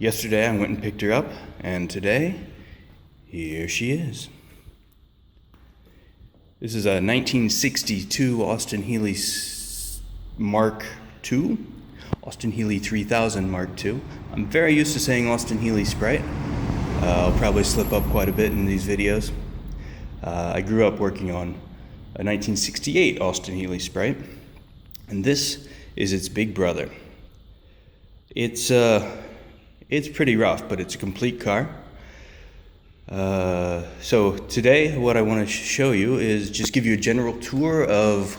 Yesterday I went and picked her up, and today, here she is. This is a 1962 Austin Healey Mark II, Austin Healey 3000 Mark II. I'm very used to saying Austin Healey Sprite. I'll probably slip up quite a bit in these videos. I grew up working on a 1968 Austin Healey Sprite, and this is its big brother. It's pretty rough, but it's a complete car. So today what I want to show you is just give you a general tour of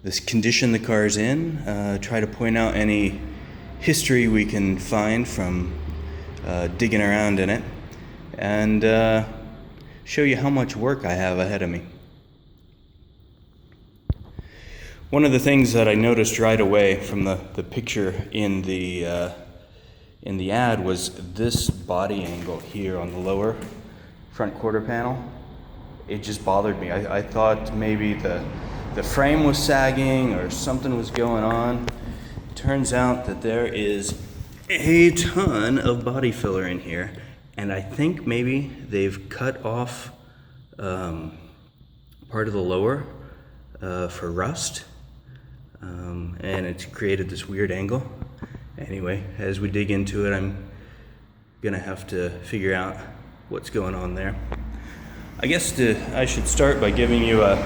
this condition the car's in, try to point out any history we can find from digging around in it, and show you how much work I have ahead of me. One of the things that I noticed right away from the picture in the ad was this body angle here on the lower front quarter panel. It just bothered me. I thought maybe the frame was sagging or something was going on. Turns out that there is a ton of body filler in here, and I think maybe they've cut off part of the lower for rust, and it's created this weird angle. Anyway, as we dig into it, I'm gonna have to figure out what's going on there. I guess I should start by giving you a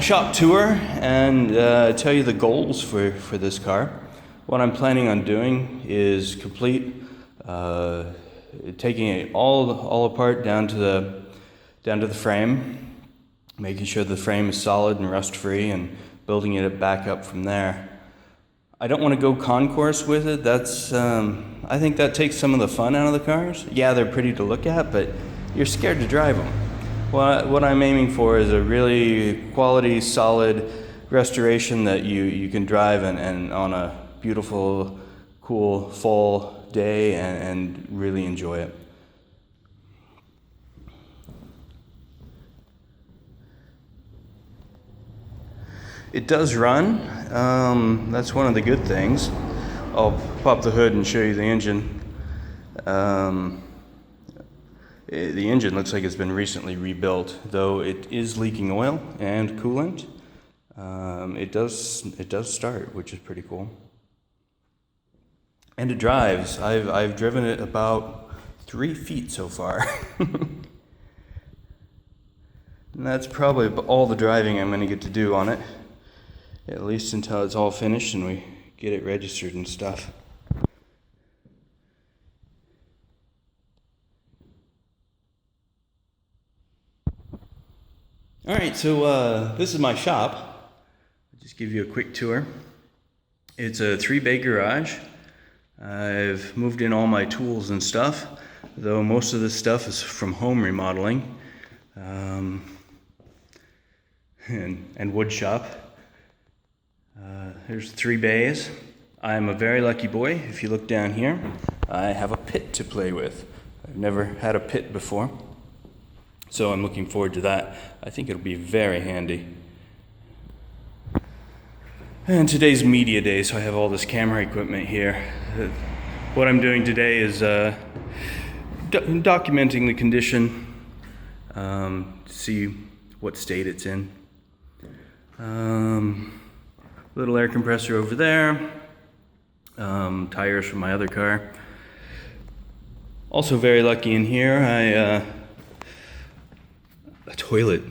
shop tour and tell you the goals for this car. What I'm planning on doing is complete taking it all apart down to the frame, making sure the frame is solid and rust free, and building it back up from there. I don't want to go concourse with it. That's I think that takes some of the fun out of the cars. Yeah, they're pretty to look at, but you're scared to drive them. What I'm aiming for is a really quality, solid restoration that you can drive and on a beautiful, cool fall day and really enjoy it. It does run. That's one of the good things. I'll pop the hood and show you the engine. The engine looks like it's been recently rebuilt, though it is leaking oil and coolant. It does start, which is pretty cool. And it drives. I've driven it about 3 feet so far. And that's probably all the driving I'm going to get to do on it, at least until it's all finished and we get it registered and stuff. Alright, so this is my shop. I'll just give you a quick tour. It's a 3-bay garage. I've moved in all my tools and stuff, though most of this stuff is from home remodeling and wood shop. There's 3 bays. I'm a very lucky boy. If you look down here, I have a pit to play with. I've never had a pit before, so I'm looking forward to that. I think it'll be very handy. And today's media day, so I have all this camera equipment here. What I'm doing today is documenting the condition, see what state it's in. Little air compressor over there, tires from my other car. Also very lucky in here, a toilet,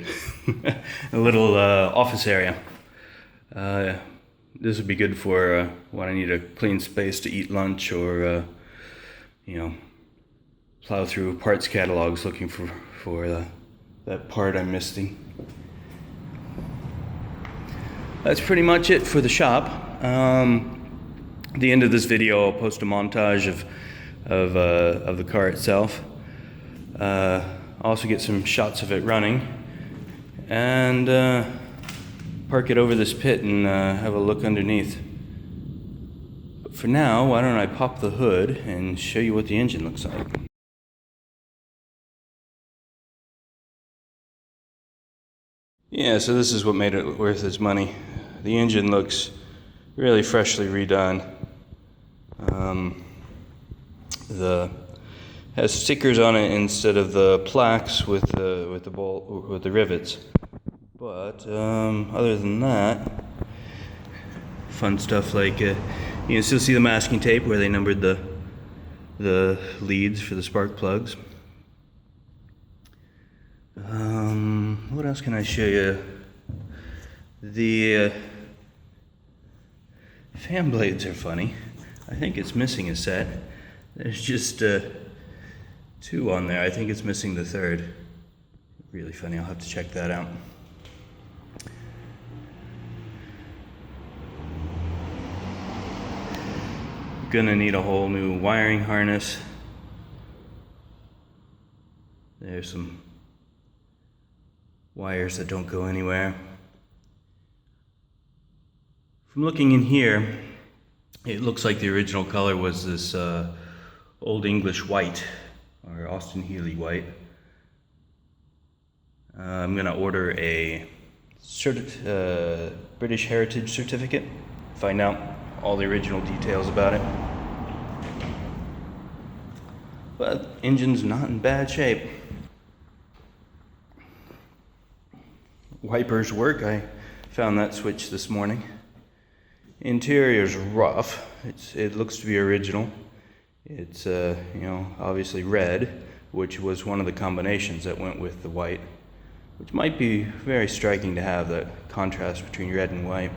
a little office area. This would be good for when I need a clean space to eat lunch or, plow through parts catalogs looking for that part I'm missing. That's pretty much it for the shop. At the end of this video, I'll post a montage of the car itself. I'll also get some shots of it running, and park it over this pit and have a look underneath. But for now, why don't I pop the hood and show you what the engine looks like. Yeah, so this is what made it worth its money. The engine looks really freshly redone. the has stickers on it instead of the plaques with the rivets. But other than that, fun stuff like you can still see the masking tape where they numbered the leads for the spark plugs. What else can I show you? The fan blades are funny. I think it's missing a set. There's just 2 on there. I think it's missing the third. Really funny. I'll have to check that out. Gonna need a whole new wiring harness. There's some wires that don't go anywhere. From looking in here, it looks like the original color was this Old English white, or Austin Healey white. I'm gonna order a British Heritage certificate, find out all the original details about it. But engine's not in bad shape. Wipers work. I found that switch this morning. Interior's rough. It looks to be original. It's obviously red, which was one of the combinations that went with the white, which might be very striking to have, that contrast between red and white.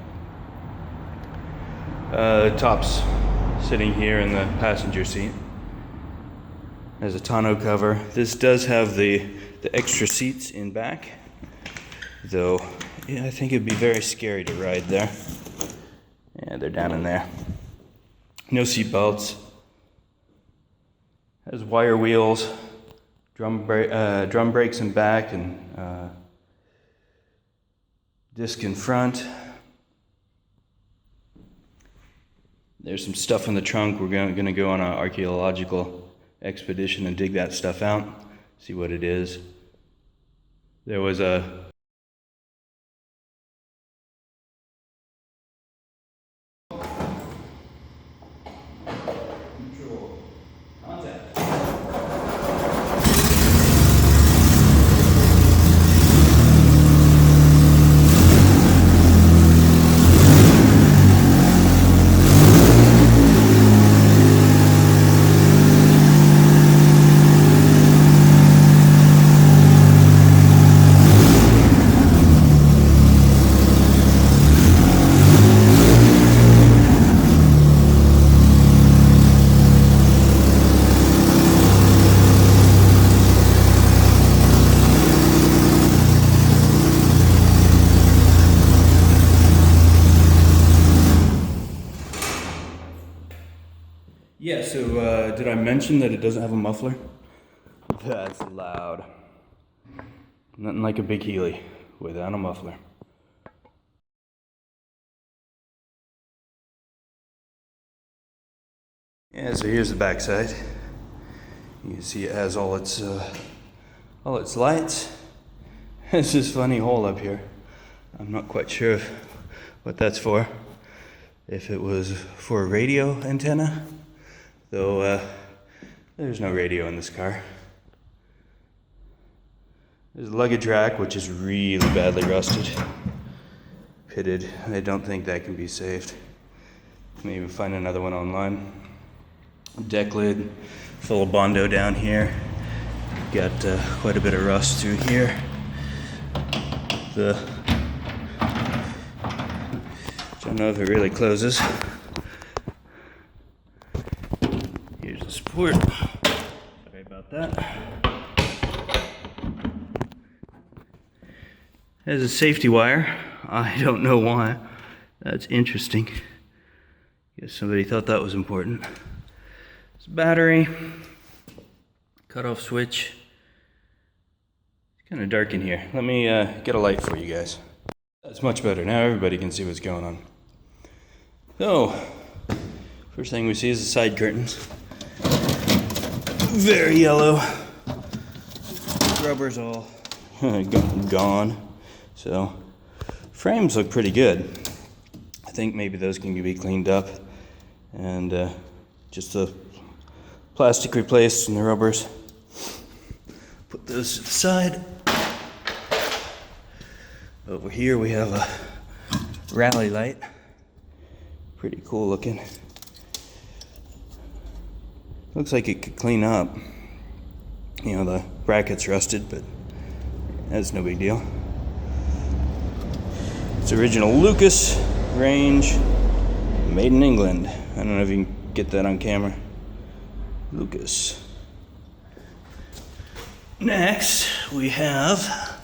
Top's sitting here in the passenger seat. There's a tonneau cover. This does have the extra seats in back, though yeah, I think it'd be very scary to ride there. Yeah, they're down in there. No seat belts. Has wire wheels, drum brakes in back, and disc in front. There's some stuff in the trunk. We're going to go on an archaeological expedition and dig that stuff out, see what it is. There was a yeah, so did I mention that it doesn't have a muffler? That's loud. Nothing like a big Healey without a muffler. Yeah, so here's the backside. You can see it has all its lights. There's this funny hole up here. I'm not quite sure what that's for. If it was for a radio antenna. Though there's no radio in this car. There's a luggage rack, which is really badly rusted, pitted. I don't think that can be saved. Maybe find another one online. Deck lid full of Bondo down here. Got quite a bit of rust through here. Don't know if it really closes. Here's the support. Sorry about that. There's a safety wire. I don't know why. That's interesting. Guess somebody thought that was important. It's a battery. Cutoff switch. It's kind of dark in here. Let me get a light for you guys. That's much better. Now everybody can see what's going on. So, first thing we see is the side curtains. Very yellow. Rubber's all gone. So, frames look pretty good. I think maybe those can be cleaned up. And just the plastic replaced and the rubbers. Put those to the side. Over here we have a rally light. Pretty cool looking. Looks like it could clean up. You know, the bracket's rusted, but that's no big deal. It's original Lucas range, made in England. I don't know if you can get that on camera. Lucas. Next, we have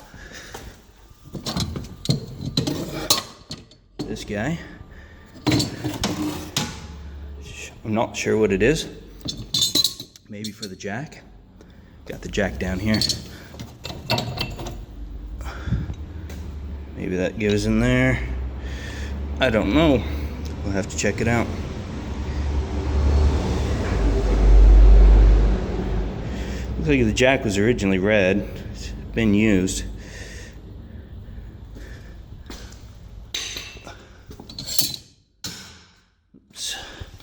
this guy. I'm not sure what it is. Maybe for the jack. Got the jack down here. Maybe that goes in there. I don't know. We'll have to check it out. Looks like the jack was originally red. It's been used. Oops.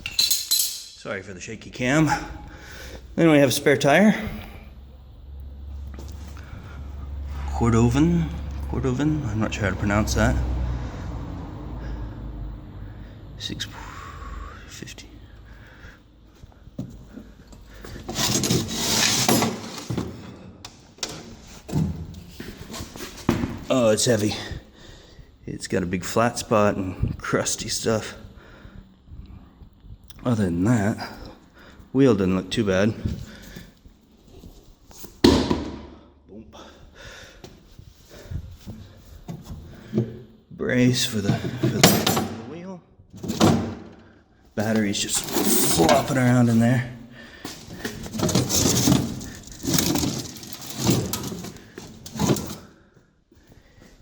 Sorry for the shaky cam. Then we have a spare tire. Cordovan, I'm not sure how to pronounce that. 650. Oh, it's heavy. It's got a big flat spot and crusty stuff. Other than that, wheel doesn't look too bad. Brace for the wheel. Battery's just flopping around in there.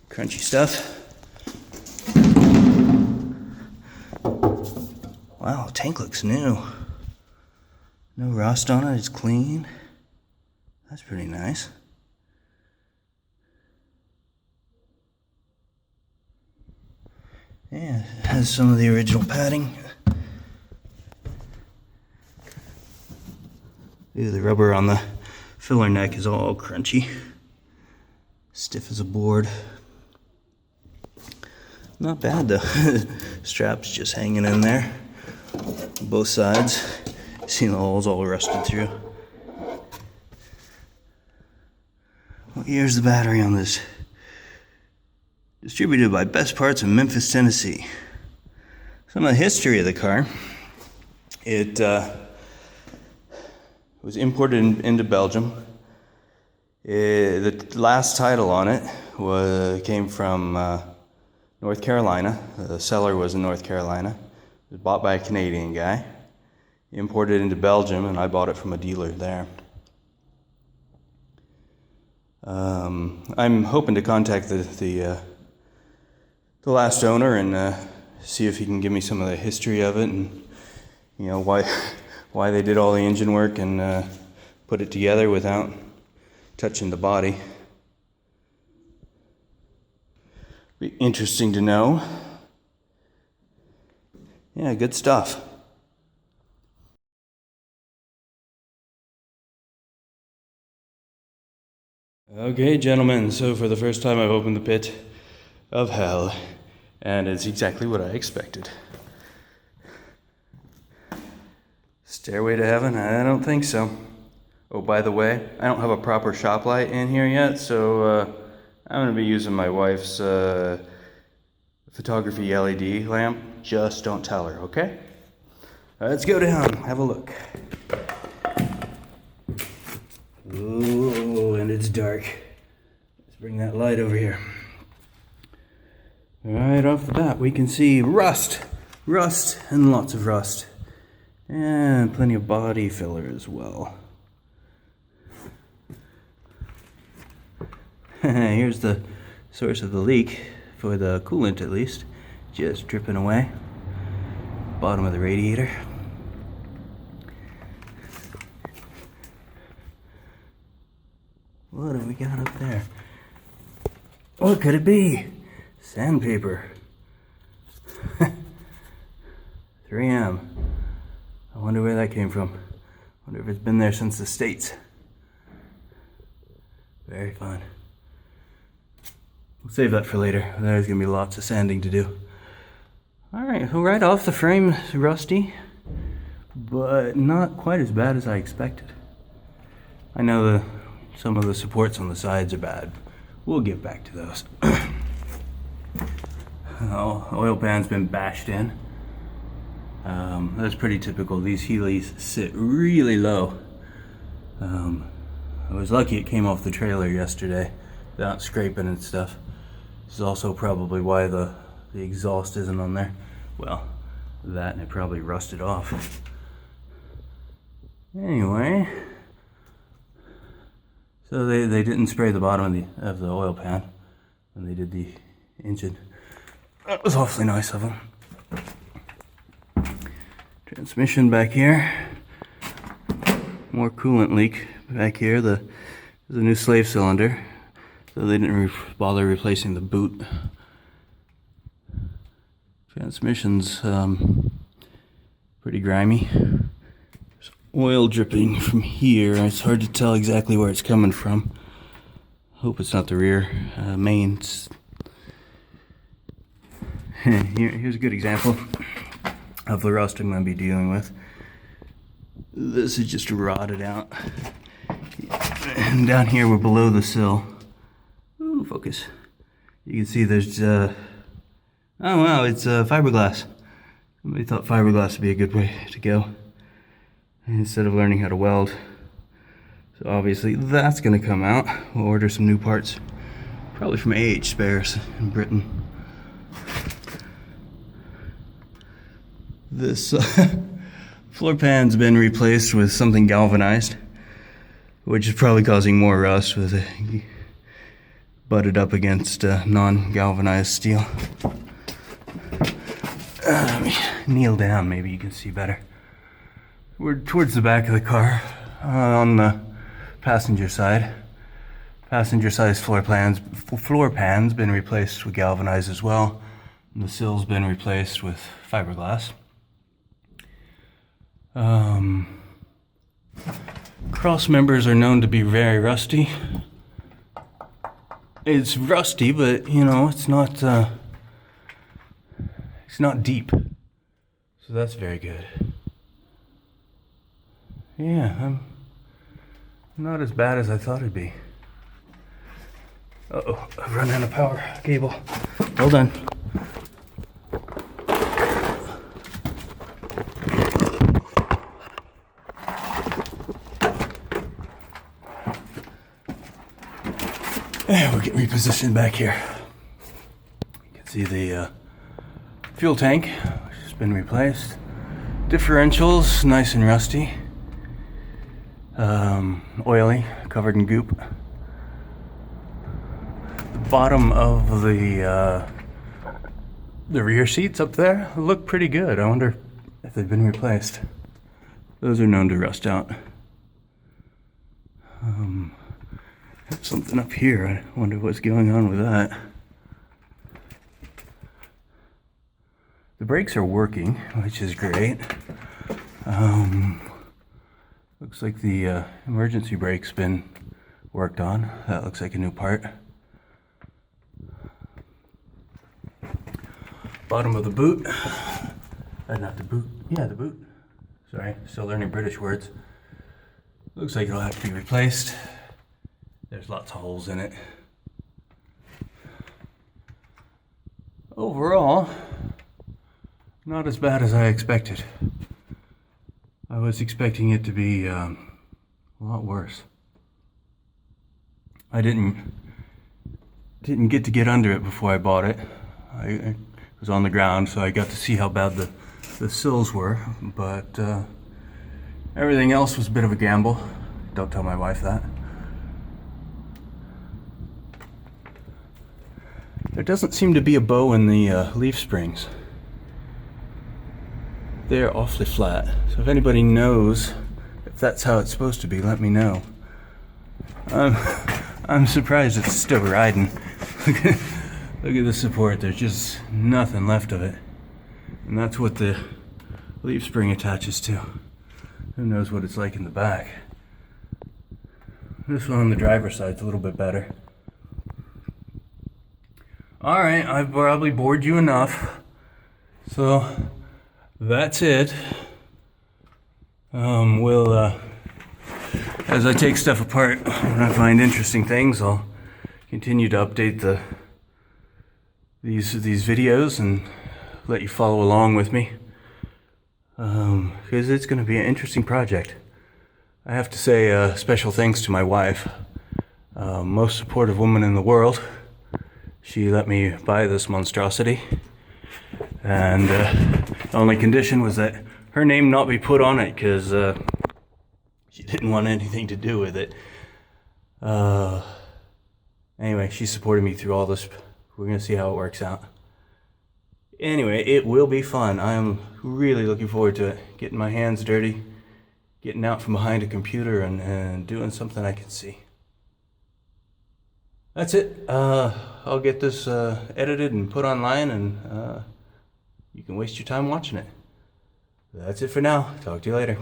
Crunchy stuff. Wow, tank looks new. No rust on it, it's clean. That's pretty nice. Yeah, it has some of the original padding. Ooh, the rubber on the filler neck is all crunchy. Stiff as a board. Not bad though. Straps just hanging in there. Both sides. See the holes all rusted through. What year's the battery on this? Distributed by Best Parts in Memphis, Tennessee. Some of the history of the car. It was imported into Belgium. The last title on it came from North Carolina. The seller was in North Carolina. It was bought by a Canadian guy. Imported into Belgium, and I bought it from a dealer there. I'm hoping to contact the last owner and see if he can give me some of the history of it, and you know why they did all the engine work and put it together without touching the body. Be interesting to know. Yeah, good stuff. Okay, gentlemen, so for the first time I've opened the pit of hell, and it's exactly what I expected. Stairway to heaven? I don't think so. Oh, by the way, I don't have a proper shop light in here yet, so I'm going to be using my wife's photography LED lamp. Just don't tell her, okay? Let's go down, have a look. Ooh, and it's dark. Let's bring that light over here. Right off the bat, we can see rust, and lots of rust. And plenty of body filler as well. Here's the source of the leak, for the coolant at least. Just dripping away. Bottom of the radiator. What have we got up there? What could it be? Sandpaper. 3M. I wonder where that came from. Wonder if it's been there since the States. Very fun. We'll save that for later. There's gonna be lots of sanding to do. Alright, so right off the frame is rusty, but not quite as bad as I expected. I know some of the supports on the sides are bad. We'll get back to those. Oh, oil pan's been bashed in. That's pretty typical. These Heeleys sit really low. I was lucky it came off the trailer yesterday without scraping and stuff. This is also probably why the exhaust isn't on there. Well, that and it probably rusted off. Anyway, so they didn't spray the bottom of the oil pan when they did the engine. That was awfully nice of them. Transmission back here. More coolant leak back here. There's a new slave cylinder, so they didn't bother replacing the boot. Transmission's pretty grimy. There's oil dripping from here. It's hard to tell exactly where it's coming from. Hope it's not the rear mains. Here's a good example of the rust I'm going to be dealing with. This is just rotted out. And down here we're below the sill. Ooh, focus. You can see there's, oh wow, it's fiberglass. Somebody thought fiberglass would be a good way to go instead of learning how to weld. So obviously that's going to come out. We'll order some new parts, probably from AH Spares in Britain. This floor pan's been replaced with something galvanized, which is probably causing more rust with it butted up against non-galvanized steel. Let me kneel down, maybe you can see better. We're towards the back of the car, on the passenger side. Passenger side floor pan's been replaced with galvanized as well. And the sill's been replaced with fiberglass. Cross members are known to be very rusty. It's rusty, but you know, it's not deep. So that's very good. Yeah, I'm not as bad as I thought it'd be. Uh-oh, I've run out of power cable. Hold on. And we're getting repositioned back here. You can see the fuel tank, which has been replaced. Differentials, nice and rusty. Oily, covered in goop. The bottom of the rear seats up there look pretty good. I wonder if they've been replaced. Those are known to rust out. Something up here. I wonder what's going on with that. The brakes are working, which is great. Looks like the emergency brake's been worked on. That looks like a new part. Bottom of the boot. Not the boot. Yeah, the boot. Sorry, still learning British words. Looks like it'll have to be replaced. There's lots of holes in it. Overall, not as bad as I expected. I was expecting it to be a lot worse. I didn't get under it before I bought it. I was on the ground, so I got to see how bad the sills were, but everything else was a bit of a gamble. Don't tell my wife that. There doesn't seem to be a bow in the leaf springs. They're awfully flat. So if anybody knows if that's how it's supposed to be, let me know. I'm surprised it's still riding. Look at the support. There's just nothing left of it. And that's what the leaf spring attaches to. Who knows what it's like in the back. This one on the driver's side's a little bit better. Alright, I've probably bored you enough. So, that's it. As I take stuff apart, when I find interesting things, I'll continue to update these videos and let you follow along with me. Because it's going to be an interesting project. I have to say special thanks to my wife, most supportive woman in the world. She let me buy this monstrosity, and the only condition was that her name not be put on it, because she didn't want anything to do with it. Anyway, she supported me through all this. We're going to see how it works out. Anyway, it will be fun. I am really looking forward to it. Getting my hands dirty, getting out from behind a computer and doing something I can see. That's it. I'll get this edited and put online, and you can waste your time watching it. That's it for now. Talk to you later.